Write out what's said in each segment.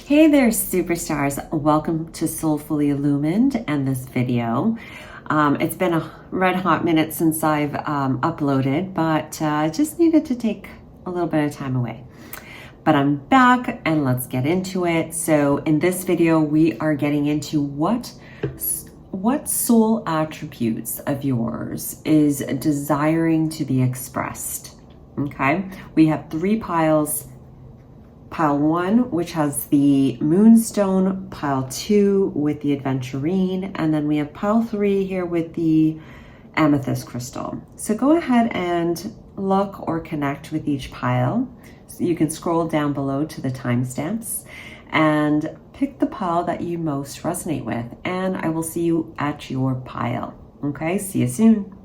Hey there, superstars. Welcome to Soulfully Illumined and this video. It's been a red hot minute since I've uploaded, but just needed to take a little bit of time away. But I'm back and let's get into it. So in this video, we are getting into what soul attributes of yours is desiring to be expressed. Okay, we have three piles. Pile 1, which has the moonstone, pile 2 with the aventurine, and then we have pile 3 here with the amethyst crystal. So go ahead and look or connect with each pile. So you can scroll down below to the timestamps and pick the pile that you most resonate with, and I will see you at your pile. Okay, see you soon.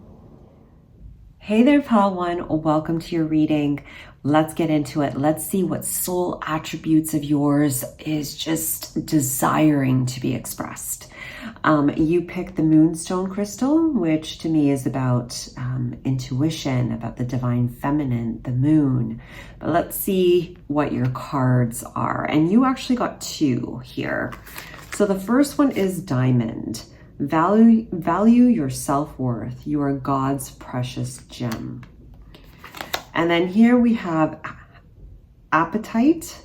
Hey there, pile 1, welcome to your reading. Let's get into it. Let's see what soul attributes of yours is just desiring to be expressed. You picked the moonstone crystal, which to me is about intuition, about the divine feminine, the moon. But let's see what your cards are. And you actually got 2 here. So the first one is diamond. Value your self-worth. You are God's precious gem. And then here we have appetite,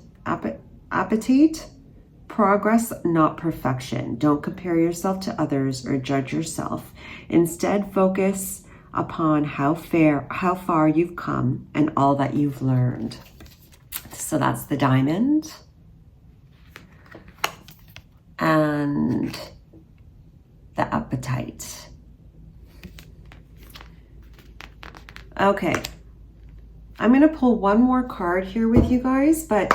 progress, not perfection. Don't compare yourself to others or judge yourself. Instead, focus upon how far you've come and all that you've learned. So that's the diamond. And the appetite. Okay. I'm going to pull one more card here with you guys, but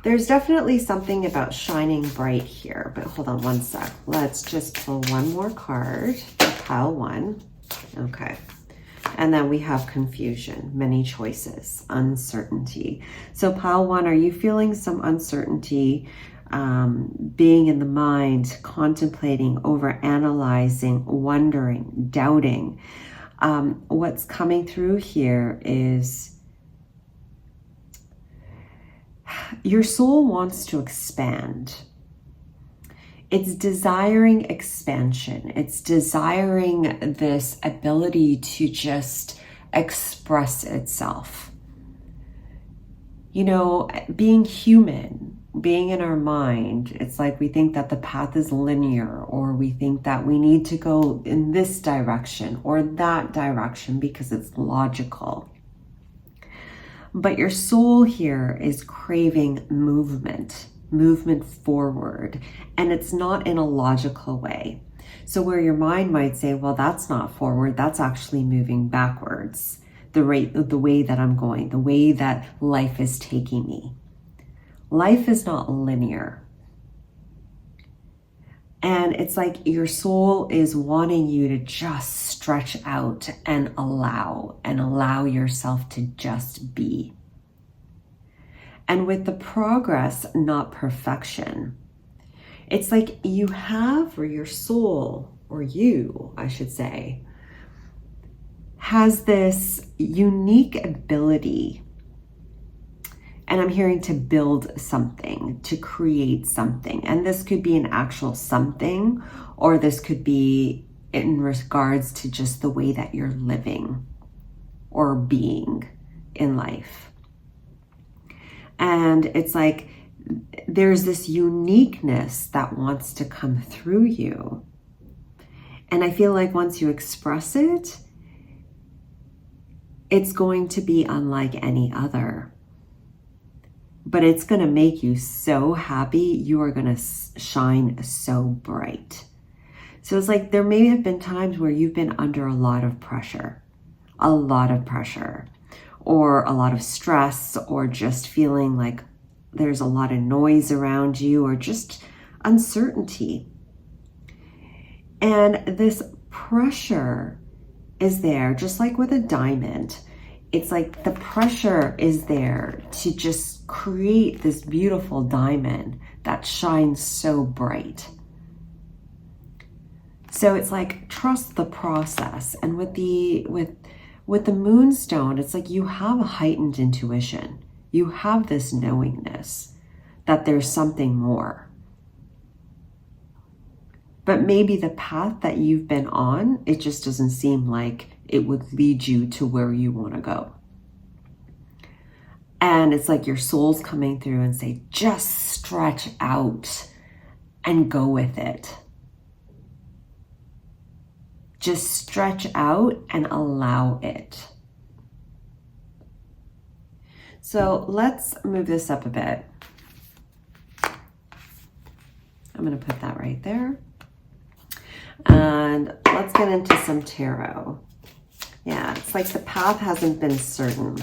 there's definitely something about shining bright here. But hold on one sec. Let's just pull one more card, pile 1. Okay. And then we have confusion, many choices, uncertainty. So pile 1, are you feeling some uncertainty, being in the mind, contemplating, overanalyzing, wondering, doubting? What's coming through here is your soul wants to expand. It's desiring expansion. It's desiring this ability to just express itself. You know, being human, being in our mind, it's like we think that the path is linear, or we think that we need to go in this direction or that direction because it's logical. But your soul here is craving movement forward, and it's not in a logical way. So where your mind might say, well, that's not forward, that's actually moving backwards. The way that I'm going, the way that life is taking me. Life is not linear. And it's like your soul is wanting you to just stretch out and allow yourself to just be. And with the progress, not perfection, it's like you have, or your soul, or you, I should say, has this unique ability. And I'm hearing to build something, to create something. And this could be an actual something, or this could be in regards to just the way that you're living or being in life. And it's like there's this uniqueness that wants to come through you. And I feel like once you express it, it's going to be unlike any other. But it's going to make you so happy. You are going to shine so bright. So it's like there may have been times where you've been under a lot of pressure, or a lot of stress, or just feeling like there's a lot of noise around you, or just uncertainty. And this pressure is there, just like with a diamond. It's like the pressure is there to just create this beautiful diamond that shines so bright. So it's like, trust the process. And with the moonstone, it's like you have a heightened intuition. You have this knowingness that there's something more. But maybe the path that you've been on, it just doesn't seem like it would lead you to where you want to go. And it's like your soul's coming through and say, just stretch out and go with it. Just stretch out and allow it. So let's move this up a bit. I'm going to put that right there. And let's get into some tarot. Yeah, it's like the path hasn't been certain.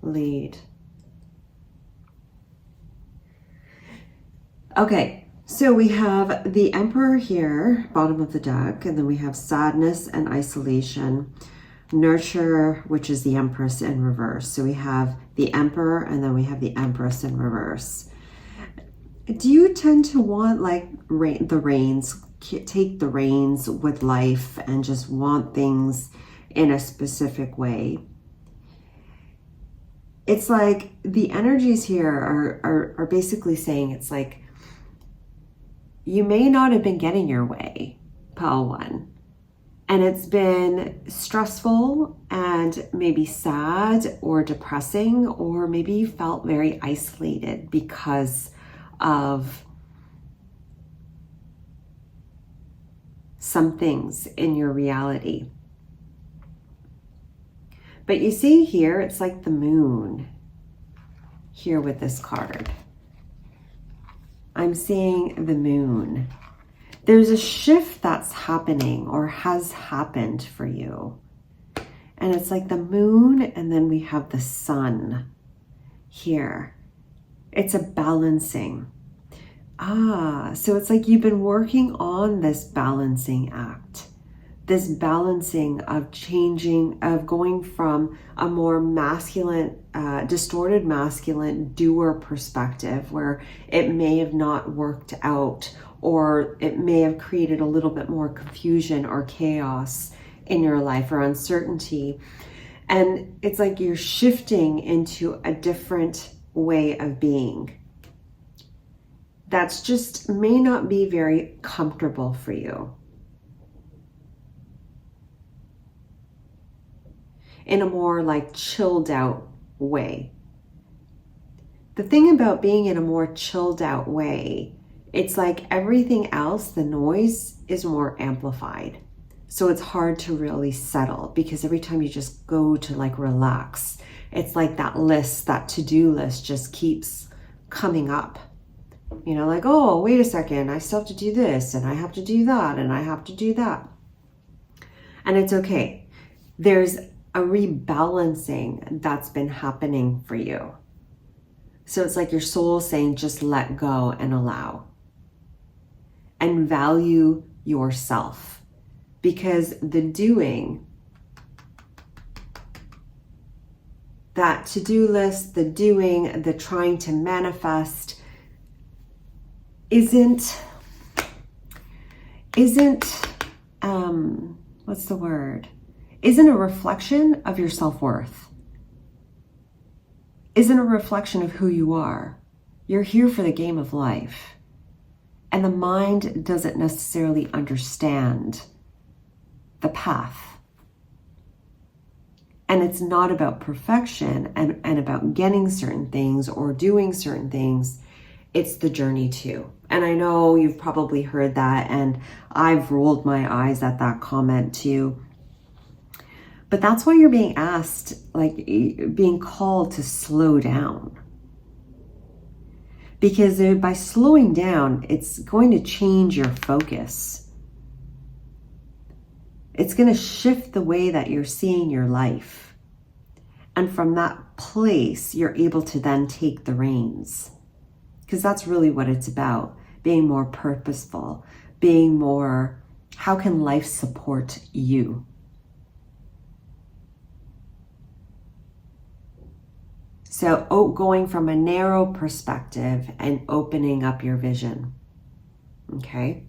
Lead. Okay, so we have the Emperor here, bottom of the deck, and then we have sadness and isolation. Nurture, which is the Empress in reverse. So we have the Emperor and then we have the Empress in reverse. Do you tend to want like the reins, take the reins with life and just want things in a specific way? It's like the energies here are basically saying it's like you may not have been getting your way, pile one. And it's been stressful and maybe sad or depressing, or maybe you felt very isolated because of some things in your reality. But you see here, it's like the moon here with this card. I'm seeing the moon. There's a shift that's happening or has happened for you. And it's like the moon, and then we have the sun here. It's a balancing. So it's like you've been working on this balancing act. This balancing of changing, of going from a more masculine, distorted masculine doer perspective where it may have not worked out, or it may have created a little bit more confusion or chaos in your life or uncertainty. And it's like you're shifting into a different way of being. That's just may not be very comfortable for you. In a more like chilled out way. The thing about being in a more chilled out way, it's like everything else, the noise is more amplified. So it's hard to really settle because every time you just go to like relax, it's like that list, that to-do list just keeps coming up. You know, like, oh, wait a second, I still have to do this and I have to do that and I have to do that. And it's okay. There's a rebalancing that's been happening for you. So it's like your soul saying, just let go and allow. And value yourself, because the doing, that to-do list, the doing, the trying to manifest isn't what's the word? Isn't a reflection of your self-worth. Isn't a reflection of who you are. You're here for the game of life. And the mind doesn't necessarily understand the path. And it's not about perfection and about getting certain things or doing certain things. It's the journey too. And I know you've probably heard that, and I've rolled my eyes at that comment too. But that's why you're being asked, like being called to slow down. Because by slowing down, it's going to change your focus. It's going to shift the way that you're seeing your life. And from that place, you're able to then take the reins. Because that's really what it's about. Being more purposeful. Being more, how can life support you? So going from a narrow perspective and opening up your vision. Okay.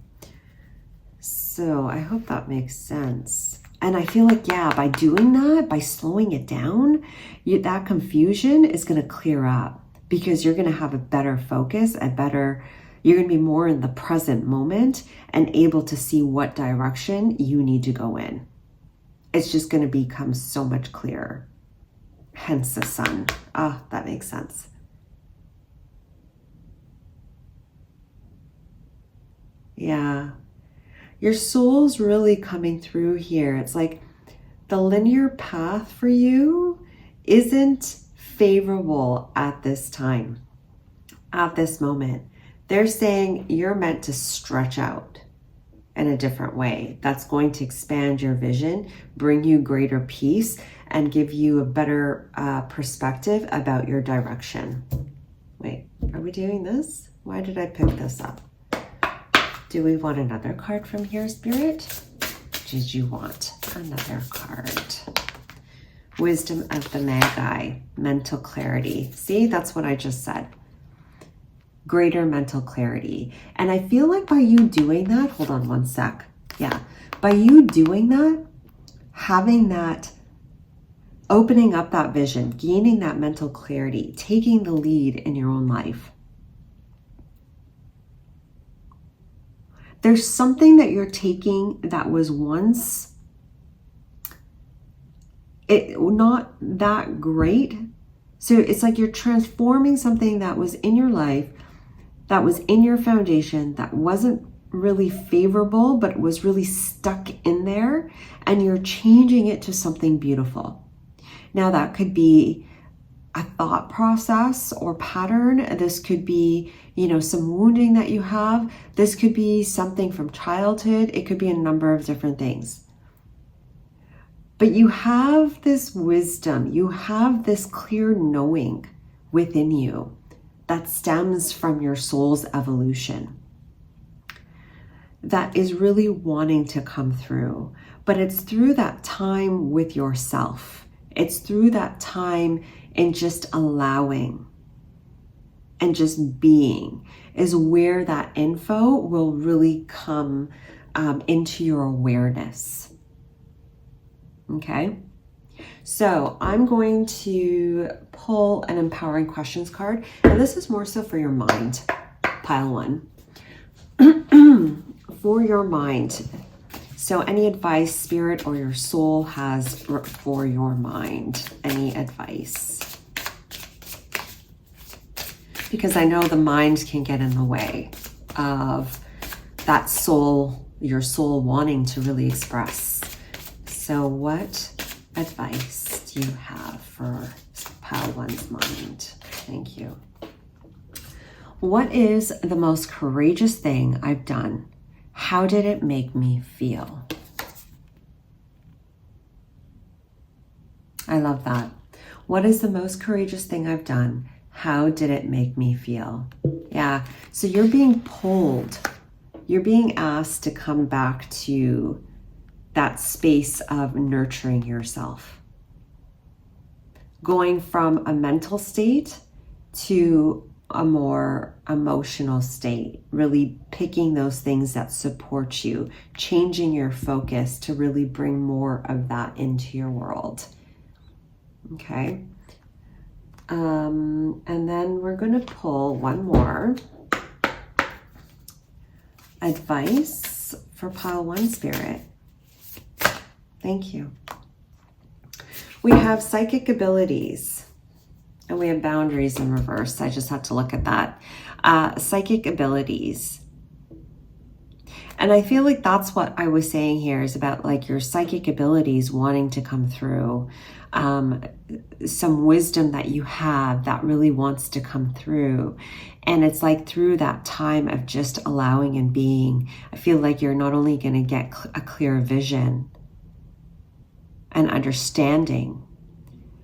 So So I hope that makes sense. And I feel like, yeah, by doing that, by slowing it down, that confusion is going to clear up, because you're going to have a better focus, you're going to be more in the present moment and able to see what direction you need to go in. It's just going to become so much clearer. Hence the sun. Ah, that makes sense. Yeah. Your soul's really coming through here. It's like the linear path for you isn't favorable at this time, at this moment. They're saying you're meant to stretch out in a different way. That's going to expand your vision, bring you greater peace, and give you a better perspective about your direction. Wait, are we doing this? Why did I pick this up? Do we want another card from here, Spirit? Did you want another card? Wisdom of the Magi, mental clarity. See, that's what I just said. Greater mental clarity. And I feel like by you doing that, hold on one sec. Yeah, by you doing that, having that, opening up that vision, gaining that mental clarity, taking the lead in your own life. There's something that you're taking that was once not that great. So it's like you're transforming something that was in your life, that was in your foundation, that wasn't really favorable, but was really stuck in there, and you're changing it to something beautiful. Now that could be a thought process or pattern. This could be, some wounding that you have. This could be something from childhood. It could be a number of different things. But you have this wisdom, you have this clear knowing within you that stems from your soul's evolution, that is really wanting to come through. But it's through that time with yourself. It's through that time in just allowing and just being is where that info will really come into your awareness. Okay, so I'm going to pull an empowering questions card, and this is more so for your mind, pile 1. For your mind. So any advice Spirit or your soul has for your mind, any advice? Because I know the mind can get in the way of that soul, your soul wanting to really express. So what advice do you have for pile 1's mind? Thank you. What is the most courageous thing I've done? How did it make me feel? I love that. What is the most courageous thing I've done? How did it make me feel? Yeah, so you're being pulled. You're being asked to come back to that space of nurturing yourself. Going from a mental state to a more emotional state, really picking those things that support you, changing your focus to really bring more of that into your world. Okay. And then we're going to pull one more advice for pile 1, Spirit. Thank you. We have psychic abilities. And we have boundaries in reverse. I just had to look at that. Psychic abilities. And I feel like that's what I was saying here, is about like your psychic abilities wanting to come through. Some wisdom that you have that really wants to come through. And it's like through that time of just allowing and being, I feel like you're not only going to get a clear vision and understanding,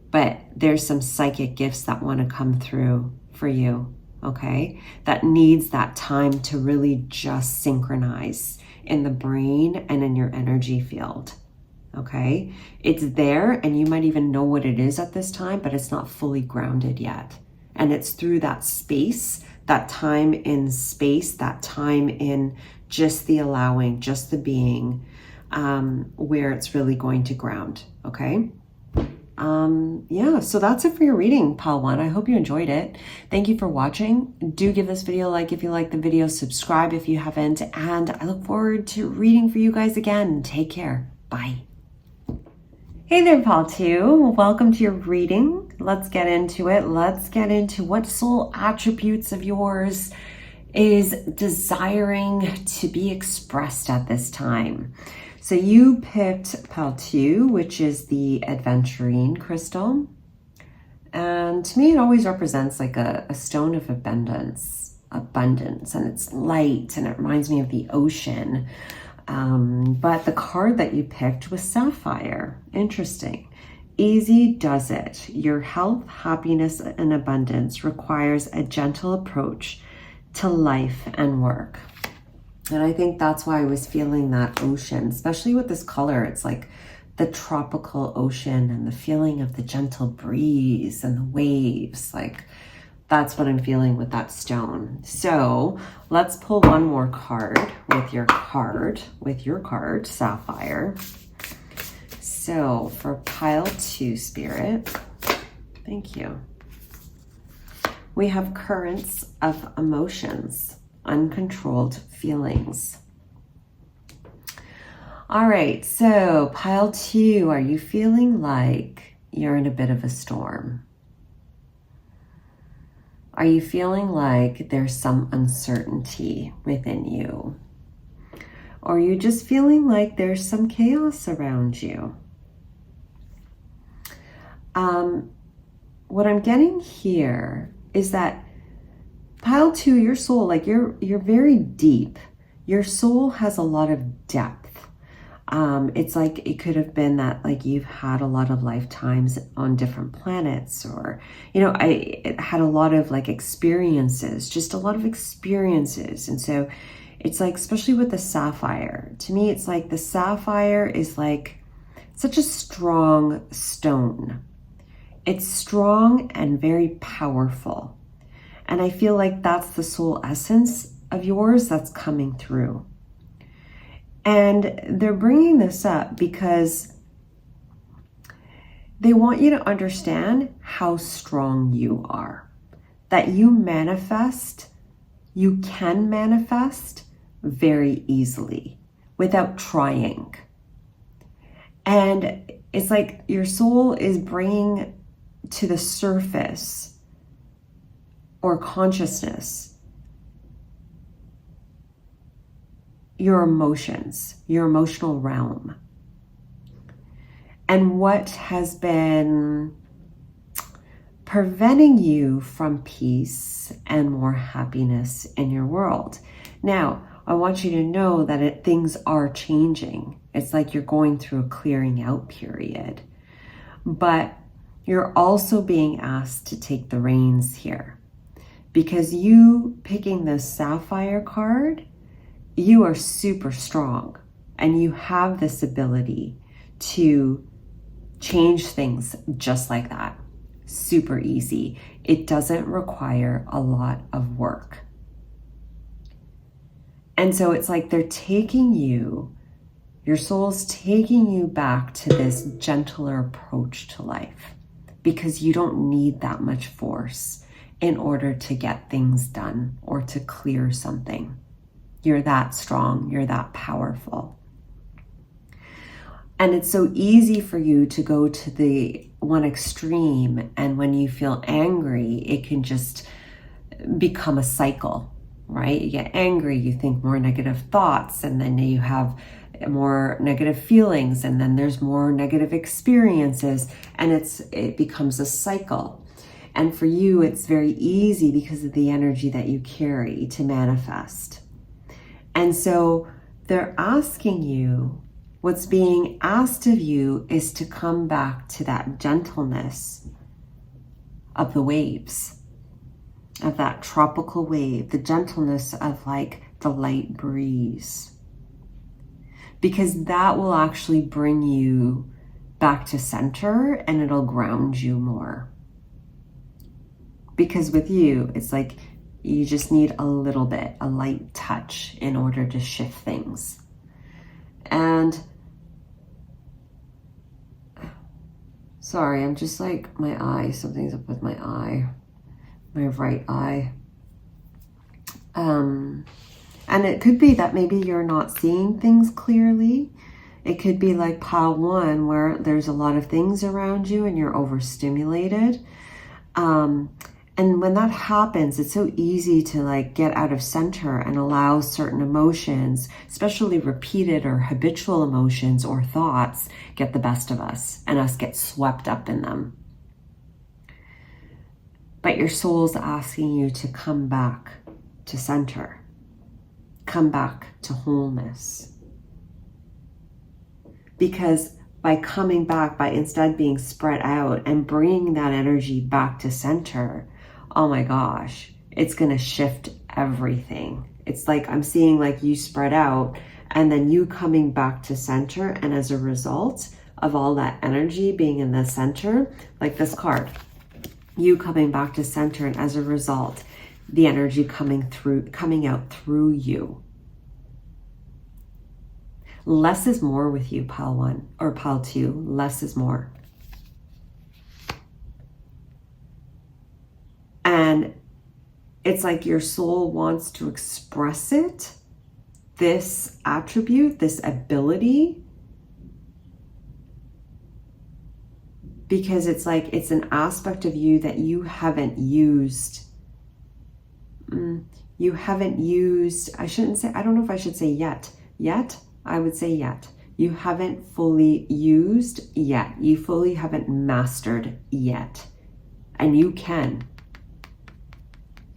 but there's some psychic gifts that want to come through for you, okay? That needs that time to really just synchronize in the brain and in your energy field, okay? It's there, and you might even know what it is at this time, but it's not fully grounded yet. And it's through that space that time in space, that time in just the allowing, just the being, where it's really going to ground, okay? Yeah, so that's it for your reading, Pile 1. I hope you enjoyed it. Thank you for watching. Do give this video a like if you like the video, subscribe if you haven't, and I look forward to reading for you guys again. Take care. Bye. Hey there, Pile 2. Welcome to your reading. Let's get into it. Let's get into what soul attributes of yours is desiring to be expressed at this time. So you picked Pile 2, which is the Adventurine crystal. And to me, it always represents like a stone of abundance, and it's light, and it reminds me of the ocean. But the card that you picked was Sapphire. Interesting. Easy does it. Your health, happiness, and abundance requires a gentle approach to life and work. And I think that's why I was feeling that ocean, especially with this color. It's like the tropical ocean and the feeling of the gentle breeze and the waves. Like that's what I'm feeling with that stone. So let's pull one more card with your card, Sapphire. So for Pile 2, Spirit, thank you. We have currents of emotions. Uncontrolled feelings. All right, so Pile 2, are you feeling like you're in a bit of a storm? Are you feeling like there's some uncertainty within you? Or are you just feeling like there's some chaos around you? What I'm getting here is that Pile 2, your soul, like you're very deep. Your soul has a lot of depth. It's like it could have been that like you've had a lot of lifetimes on different planets, or, you know, it had a lot of like experiences, just a lot of experiences. And so it's like, especially with the sapphire, to me, it's like the sapphire is like such a strong stone. It's strong and very powerful. And I feel like that's the soul essence of yours that's coming through. And they're bringing this up because they want you to understand how strong you are. That you can manifest very easily without trying. And it's like your soul is bringing to the surface or consciousness your emotions, your emotional realm, and what has been preventing you from peace and more happiness in your world. Now, I want you to know that things are changing. It's like you're going through a clearing out period, but you're also being asked to take the reins here. Because you picking the Sapphire card, you are super strong and you have this ability to change things just like that. Super easy. It doesn't require a lot of work. And so it's like they're taking you, your soul's taking you back to this gentler approach to life, because you don't need that much force in order to get things done or to clear something. You're that strong, you're that powerful. And it's so easy for you to go to the one extreme, and when you feel angry, it can just become a cycle, right? You get angry, you think more negative thoughts, and then you have more negative feelings, and then there's more negative experiences, and it becomes a cycle. And for you, it's very easy because of the energy that you carry to manifest. And so they're asking you, what's being asked of you is to come back to that gentleness of the waves, of that tropical wave, the gentleness of like the light breeze. Because that will actually bring you back to center and it'll ground you more. Because with you, it's like You just need a little bit, a light touch in order to shift things. And sorry, I'm just like, my eye, something's up with my eye, my right eye. And it could be that maybe you're not seeing things clearly. It could be like pile 1, where there's a lot of things around you and you're overstimulated. And when that happens, it's so easy to like get out of center and allow certain emotions, especially repeated or habitual emotions or thoughts, get the best of us and us get swept up in them. But your soul's asking you to come back to center, come back to wholeness. Because by coming back, by instead being spread out and bringing that energy back to center, oh my gosh, it's going to shift everything. It's like I'm seeing like you spread out and then you coming back to center. And as a result of all that energy being in the center, like this card, you coming back to center, and as a result, the energy coming out through you. Less is more with you, pile 1 or pile 2. Less is more. And it's like your soul wants to express it, this attribute, this ability, because it's like it's an aspect of you that you haven't used. You haven't used, I don't know if I should say yet. Yet? I would say yet. You haven't fully used yet. You fully haven't mastered yet. And you can.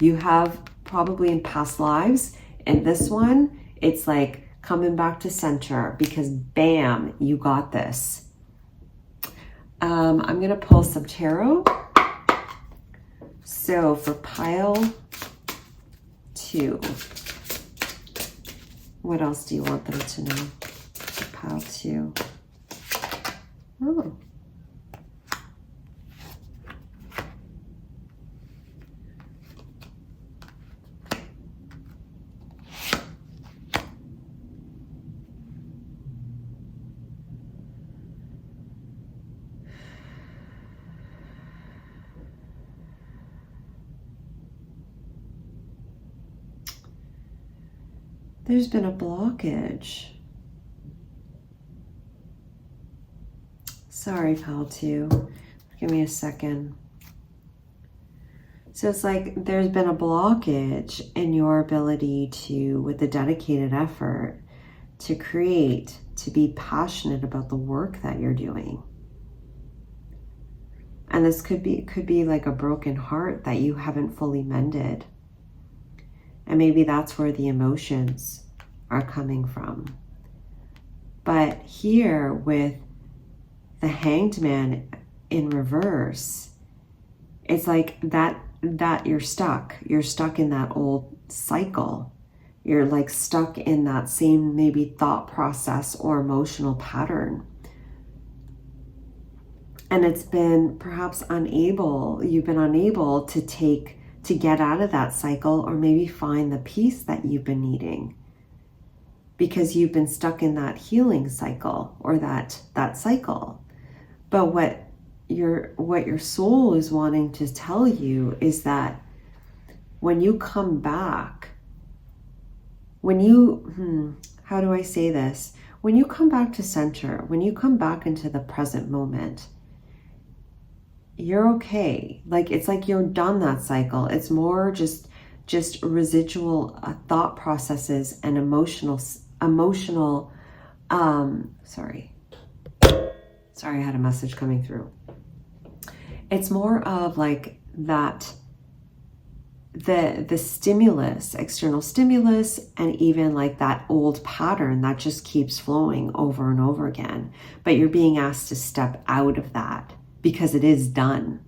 You have probably in past lives. In this one, it's like coming back to center because bam, you got this. I'm going to pull some tarot. So for pile 2, what else do you want them to know? Pile 2. Oh. There's been a blockage. Sorry, pile 2. Give me a second. So it's like there's been a blockage in your ability to, with a dedicated effort, to create, to be passionate about the work that you're doing. And this could be like a broken heart that you haven't fully mended. And maybe that's where the emotions are coming from. But here with the Hanged Man in reverse, it's like that you're stuck. You're stuck in that old cycle. You're like stuck in that same maybe thought process or emotional pattern. And it's been perhaps you've been unable to get out of that cycle, or maybe find the peace that you've been needing because you've been stuck in that healing cycle or that cycle. But what your soul is wanting to tell you is that when you come back, how do I say this? When you come back to center, when you come back into the present moment, you're okay. Like it's like you're done that cycle. It's more just residual thought processes and emotional sorry, I had a message coming through. It's more of like that the stimulus, external stimulus, and even like that old pattern that just keeps flowing over and over again. But you're being asked to step out of that because it is done.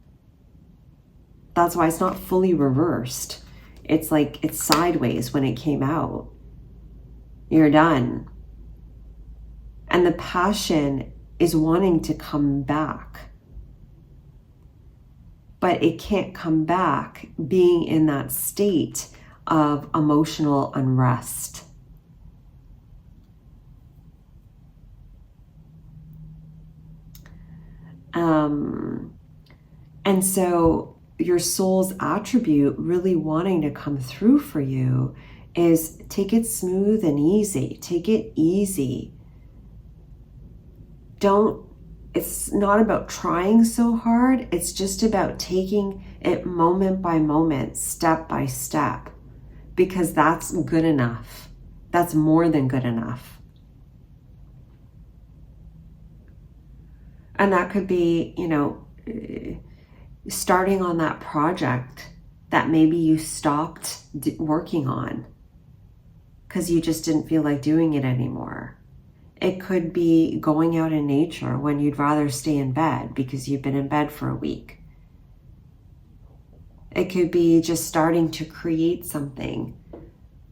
That's why it's not fully reversed. It's like it's sideways when it came out. You're done. And the passion is wanting to come back. but it can't come back being in that state of emotional unrest. And so your soul's attribute really wanting to come through for you is take it smooth and easy. Take it easy. It's not about trying so hard. It's just about taking it moment by moment, step by step, because that's good enough. That's more than good enough. And that could be, starting on that project that maybe you stopped working on because you just didn't feel like doing it anymore. It could be going out in nature when you'd rather stay in bed because you've been in bed for a week. It could be just starting to create something,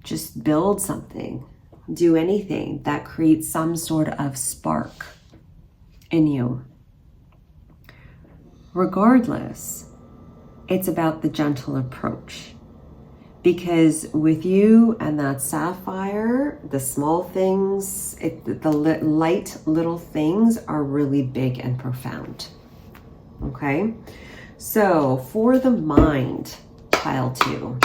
just build something, do anything that creates some sort of spark in you. Regardless, it's about the gentle approach. Because with you and that sapphire, the small things, the light little things are really big and profound. Okay? So for the mind, pile 2,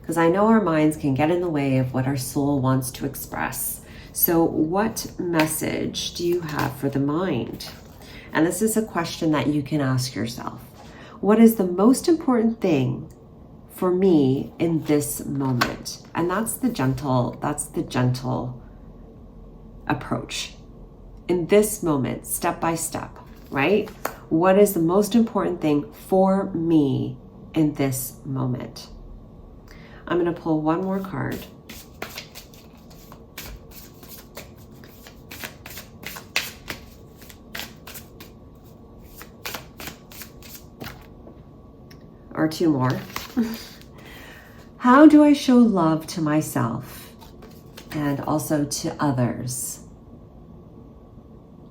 because I know our minds can get in the way of what our soul wants to express. So what message do you have for the mind? And this is a question that you can ask yourself. What is the most important thing for me in this moment? And that's the gentle approach. In this moment, step by step, right? What is the most important thing for me in this moment? I'm going to pull one more card. Or 2 more. How do I show love to myself and also to others?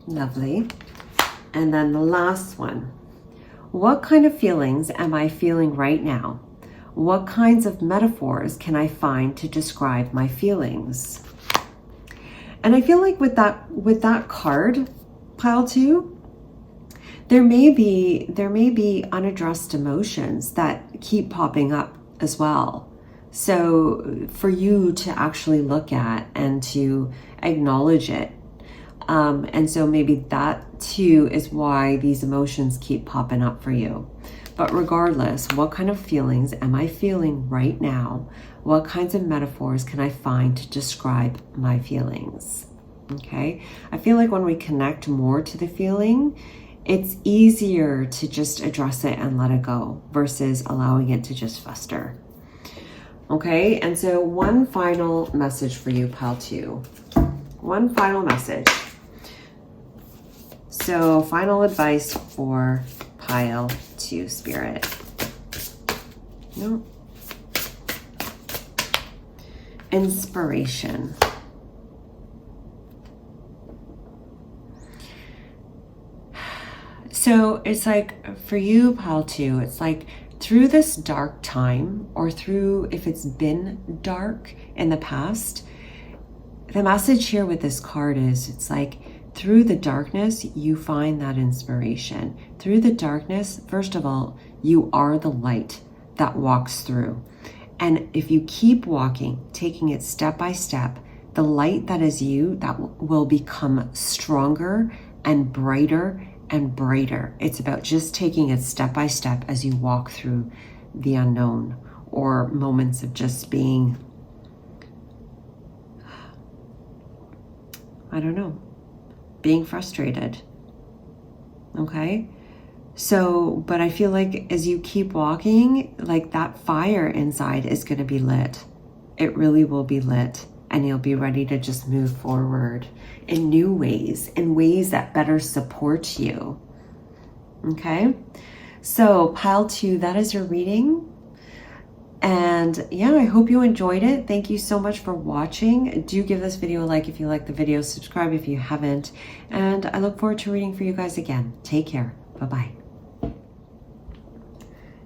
Lovely. And then the last one. What kind of feelings am I feeling right now? What kinds of metaphors can I find to describe my feelings? And I feel like with that card, pile 2, there may be unaddressed emotions that keep popping up as well. So for you to actually look at and to acknowledge it. And so maybe that too is why these emotions keep popping up for you. But regardless, what kind of feelings am I feeling right now? What kinds of metaphors can I find to describe my feelings? Okay. I feel like when we connect more to the feeling, it's easier to just address it and let it go versus allowing it to just fester. Okay, and so one final message for you, pile 2. One final message. So final advice for pile 2, Spirit. No. Inspiration. So it's like for you, pile 2, it's like through this dark time, or through if it's been dark in the past, the message here with this card is it's like through the darkness, you find that inspiration. Through the darkness, first of all, you are the light that walks through. And if you keep walking, taking it step by step, the light that is you, that will become stronger and brighter and brighter. It's about just taking it step by step as you walk through the unknown, or moments of just being, I don't know, being frustrated. Okay? So, but I feel like as you keep walking, like that fire inside is going to be lit. It really will be lit. And you'll be ready to just move forward in new ways, in ways that better support you. Okay? So pile 2, that is your reading. And yeah, I hope you enjoyed it. Thank you so much for watching. Do give this video a like if you like the video, subscribe if you haven't. And I look forward to reading for you guys again. Take care. Bye-bye.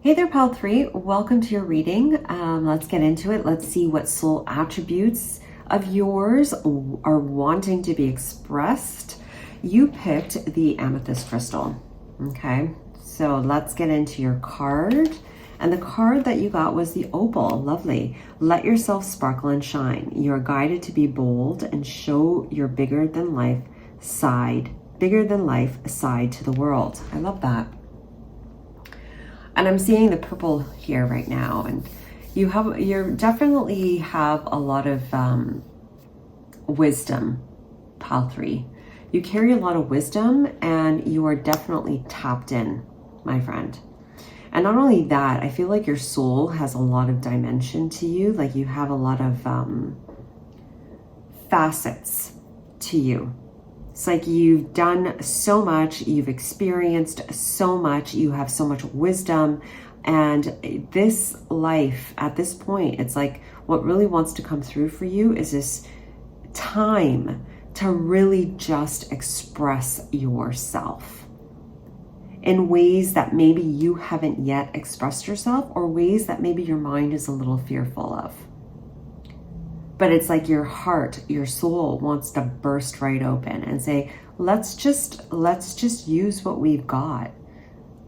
Hey there, Pile 3. Welcome to your reading. Let's get into it. Let's see what soul attributes of yours are wanting to be expressed. You picked the amethyst crystal. Okay, so let's get into your card. And the card that you got was the opal. Lovely. Let yourself sparkle and shine. You're guided to be bold and show your bigger than life side to the world. I love that. And I'm seeing the purple here right now, and you definitely have a lot of wisdom, Pile 3. You carry a lot of wisdom, and you are definitely tapped in, my friend. And not only that, I feel like your soul has a lot of dimension to you. Like you have a lot of facets to you. It's like you've done so much, you've experienced so much, you have so much wisdom. And this life, at this point, it's like what really wants to come through for you is this time to really just express yourself in ways that maybe you haven't yet expressed yourself, or ways that maybe your mind is a little fearful of. But it's like your heart, your soul wants to burst right open and say, let's just use what we've got.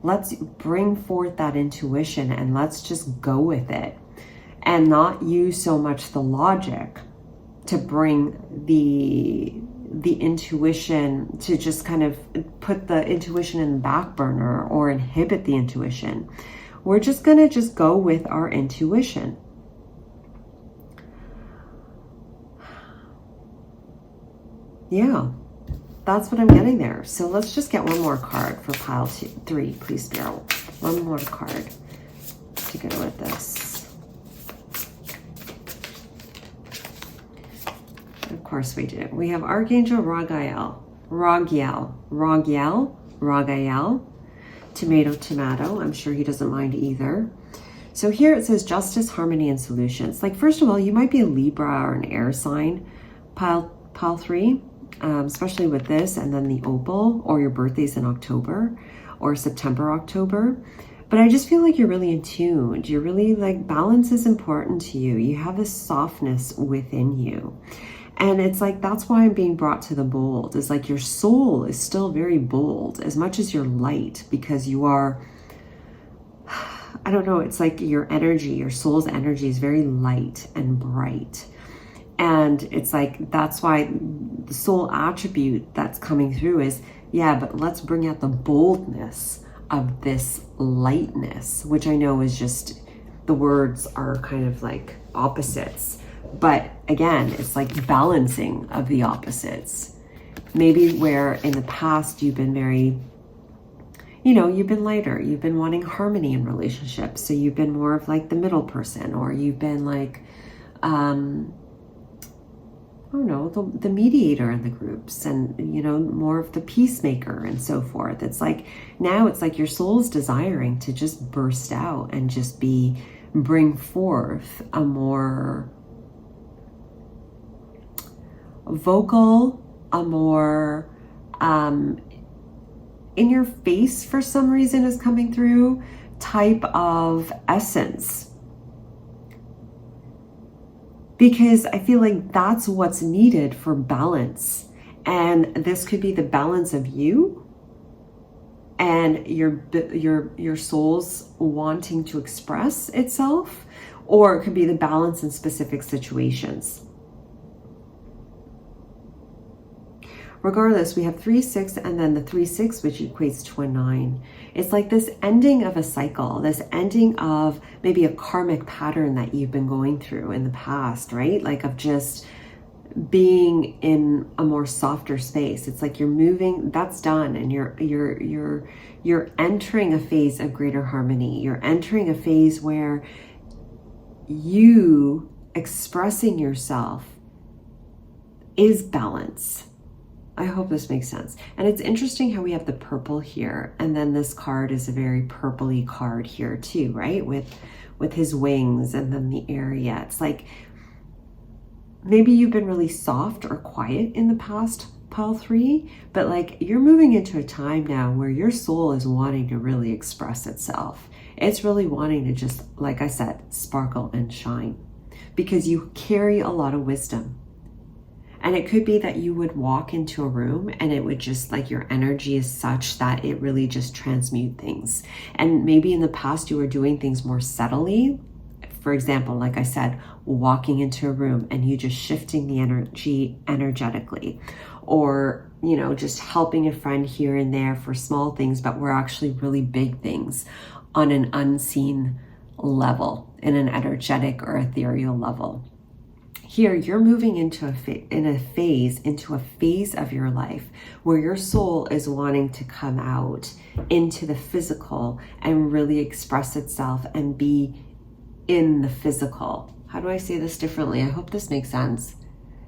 Let's bring forth that intuition and let's just go with it, and not use so much the logic to bring the intuition, to just kind of put the intuition in the back burner or inhibit the intuition. We're just gonna go with our intuition. Yeah, that's what I'm getting there. So let's just get one more card for Pile 3, please, Spirit. One more card to go with this. Of course we do. We have Archangel Radleigh, tomato. I'm sure he doesn't mind either. So here it says justice, harmony, and solutions. Like, first of all, you might be a Libra or an air sign, Pile 3. Especially with this, and then the opal, or your birthday's in October or September, October. But I just feel like you're really in tune. You're really like, balance is important to you. You have this softness within you. And it's like, that's why I'm being brought to the bold. It's like your soul is still very bold as much as you're light, because you are, I don't know, it's like your energy, your soul's energy is very light and bright. And it's like, that's why the soul attribute that's coming through is, yeah, but let's bring out the boldness of this lightness, which I know is just, the words are kind of like opposites. But again, it's like balancing of the opposites. Maybe where in the past you've been very, you've been lighter, you've been wanting harmony in relationships. So you've been more of like the middle person, or you've been like, the mediator in the groups, and more of the peacemaker and so forth. It's like, now it's like your soul's desiring to just burst out and just bring forth a more vocal, a more in your face, for some reason, is coming through, type of essence. Because I feel like that's what's needed for balance. And this could be the balance of you and your soul's wanting to express itself, or it could be the balance in specific situations. Regardless, we have 3, 6, and then the 3, 6, which equates to a 9. It's like this ending of a cycle, this ending of maybe a karmic pattern that you've been going through in the past, right? Like of just being in a more softer space. It's like you're moving, that's done, and you're entering a phase of greater harmony. You're entering a phase where you expressing yourself is balance. I hope this makes sense. And it's interesting how we have the purple here, and then this card is a very purpley card here too, right? With his wings and then the area. It's like maybe you've been really soft or quiet in the past, pile 3, but like you're moving into a time now where your soul is wanting to really express itself. It's really wanting to just, like I said, sparkle and shine, because you carry a lot of wisdom. And it could be that you would walk into a room and it would just, like, your energy is such that it really just transmute things. And maybe in the past you were doing things more subtly. For example, like I said, walking into a room and you just shifting the energy energetically, or, you know, just helping a friend here and there for small things, but were actually really big things on an unseen level, in an energetic or ethereal level. Here, you're moving into a phase of your life where your soul is wanting to come out into the physical and really express itself and be in the physical. How do I say this differently? I hope this makes sense.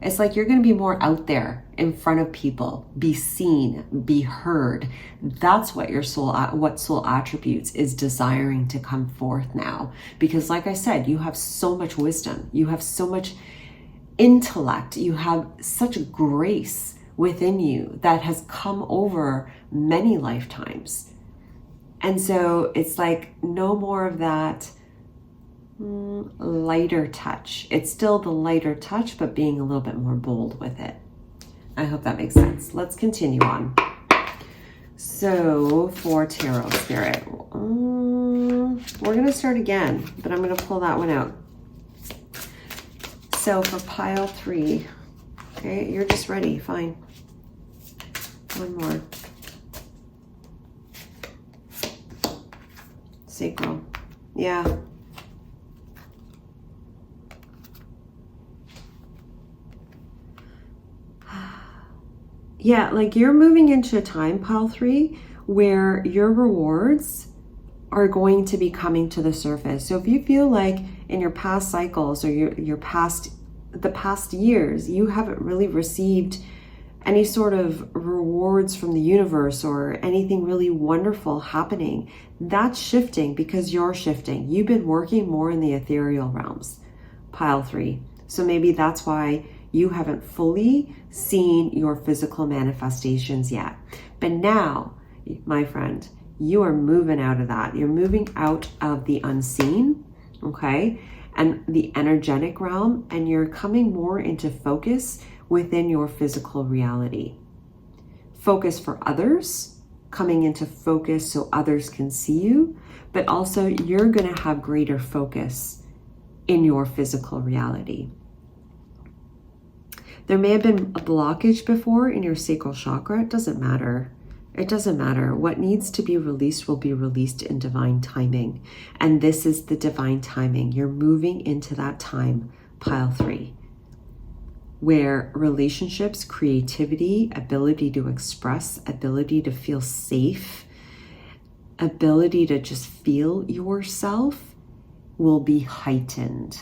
It's like you're going to be more out there in front of people, be seen, be heard. That's what your soul, what soul attributes is desiring to come forth now. Because like I said, you have so much wisdom. You have so much intellect. You have such grace within you that has come over many lifetimes. And so it's like no more of that lighter touch. It's still the lighter touch, but being a little bit more bold with it. I hope that makes sense. Let's continue on. So for Tarot Spirit, we're going to start again, but I'm going to pull that one out. So for pile 3, okay, you're just ready. Fine. One more. Sacral. Yeah. Yeah, like you're moving into a time, pile 3, where your rewards are going to be coming to the surface. So if you feel like in your past cycles or the past years, you haven't really received any sort of rewards from the universe or anything really wonderful happening, that's shifting because you're shifting. You've been working more in the ethereal realms, pile 3. So maybe that's why you haven't fully seen your physical manifestations yet. But now, my friend, you are moving out of that. You're moving out of the unseen, okay, and the energetic realm, and you're coming more into focus within your physical reality. Focus for others, coming into focus so others can see you, but also you're going to have greater focus in your physical reality. There may have been a blockage before in your sacral chakra. It doesn't matter. It doesn't matter. What needs to be released will be released in divine timing. And this is the divine timing. You're moving into that time, pile 3, where relationships, creativity, ability to express, ability to feel safe, ability to just feel yourself will be heightened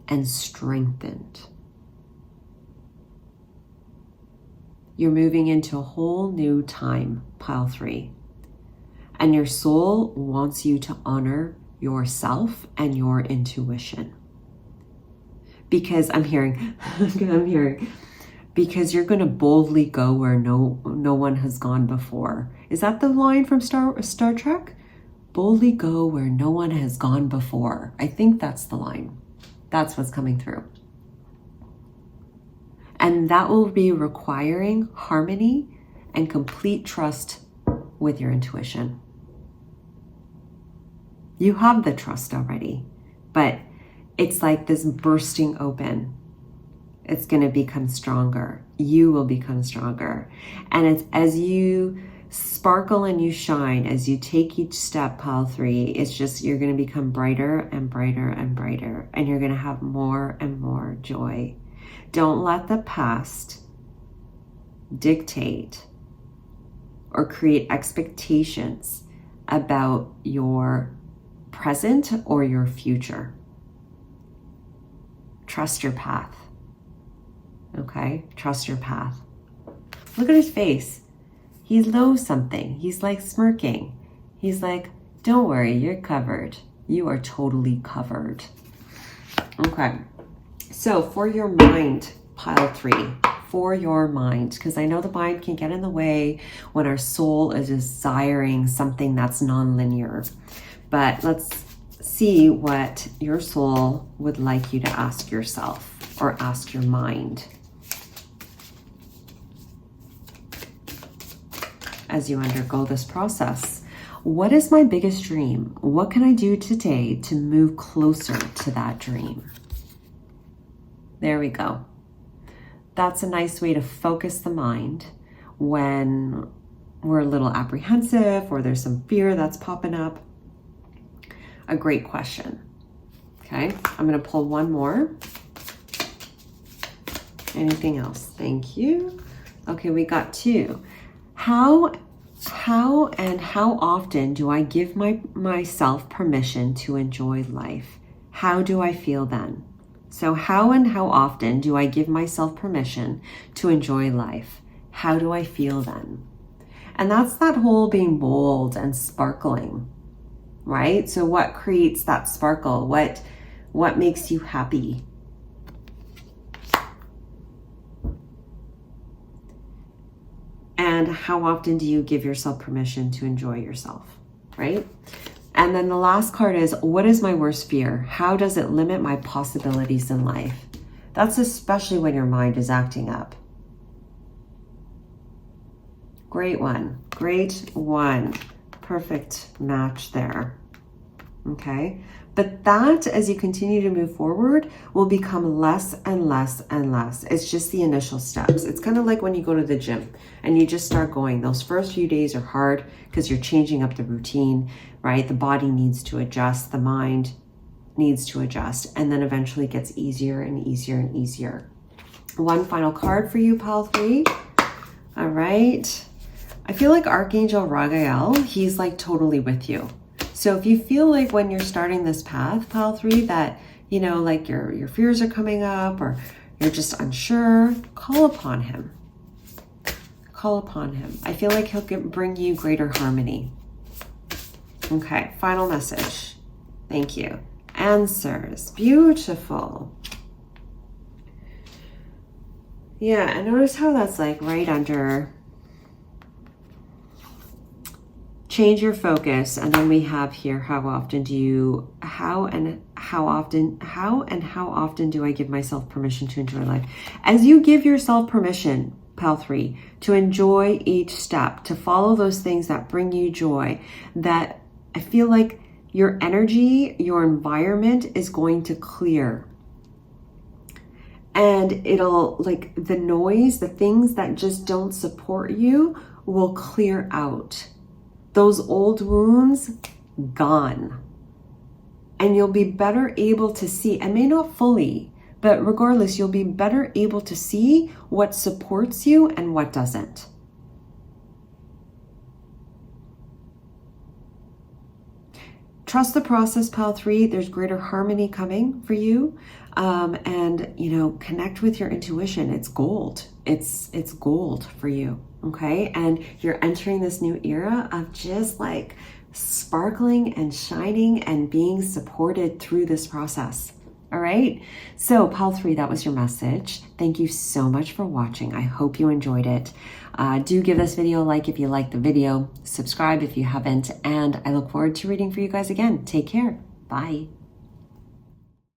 and strengthened. You're moving into a whole new time, pile 3. And your soul wants you to honor yourself and your intuition. Because I'm hearing, because you're going to boldly go where no one has gone before. Is that the line from Star Trek? Boldly go where no one has gone before. I think that's the line. That's what's coming through. And that will be requiring harmony and complete trust with your intuition. You have the trust already, but it's like this bursting open. It's going to become stronger. You will become stronger. And it's as you sparkle and you shine, as you take each step, pile 3, it's just you're going to become brighter and brighter and brighter. And you're going to have more and more joy. Don't let the past dictate or create expectations about your present or your future. Trust your path. Okay? Trust your path. Look at his face. He knows something. He's like smirking. He's like, don't worry, you're covered. You are totally covered. Okay. So for your mind, pile 3, for your mind, because I know the mind can get in the way when our soul is desiring something that's non-linear. But let's see what your soul would like you to ask yourself or ask your mind as you undergo this process. What is my biggest dream? What can I do today to move closer to that dream? There we go. That's a nice way to focus the mind when we're a little apprehensive or there's some fear that's popping up. A great question. Okay, I'm going to pull one more. Anything else? Thank you. Okay, we got two. How often do I give myself permission to enjoy life? How do I feel then? So how and how often do I give myself permission to enjoy life? How do I feel then? And that's that whole being bold and sparkling, right? So what creates that sparkle? What makes you happy? And how often do you give yourself permission to enjoy yourself, right? And then the last card is, what is my worst fear? How does it limit my possibilities in life? That's especially when your mind is acting up. Great one. Great one. Perfect match there. Okay. But that, as you continue to move forward, will become less and less and less. It's just the initial steps. It's kind of like when you go to the gym and you just start going. Those first few days are hard because you're changing up the routine, right? The body needs to adjust. The mind needs to adjust. And then eventually it gets easier and easier and easier. One final card for you, Pile 3. All right. I feel like Archangel Radleigh, he's like totally with you. So if you feel like when you're starting this path, Pile 3, that, you know, like your fears are coming up or you're just unsure, call upon him. Call upon him. I feel like he'll bring you greater harmony. Okay, final message. Thank you. Answers. Beautiful. Yeah, and notice how that's like right under change your focus, and then we have here, how often do I give myself permission to enjoy life? As you give yourself permission, Pile 3, to enjoy each step, to follow those things that bring you joy, that I feel like your energy, your environment is going to clear. And it'll, like, the noise, the things that just don't support you will clear out. Those old wounds, gone. And you'll be better able to see, and may not fully, but regardless, you'll be better able to see what supports you and what doesn't. Trust the process, Pile 3. There's greater harmony coming for you. And, you know, connect with your intuition. It's gold. It's gold for you. Okay. And you're entering this new era of just like sparkling and shining and being supported through this process. All right. So Pile 3, that was your message. Thank you so much for watching. I hope you enjoyed it. Do give this video a like if you liked the video, subscribe if you haven't, and I look forward to reading for you guys again. Take care. Bye.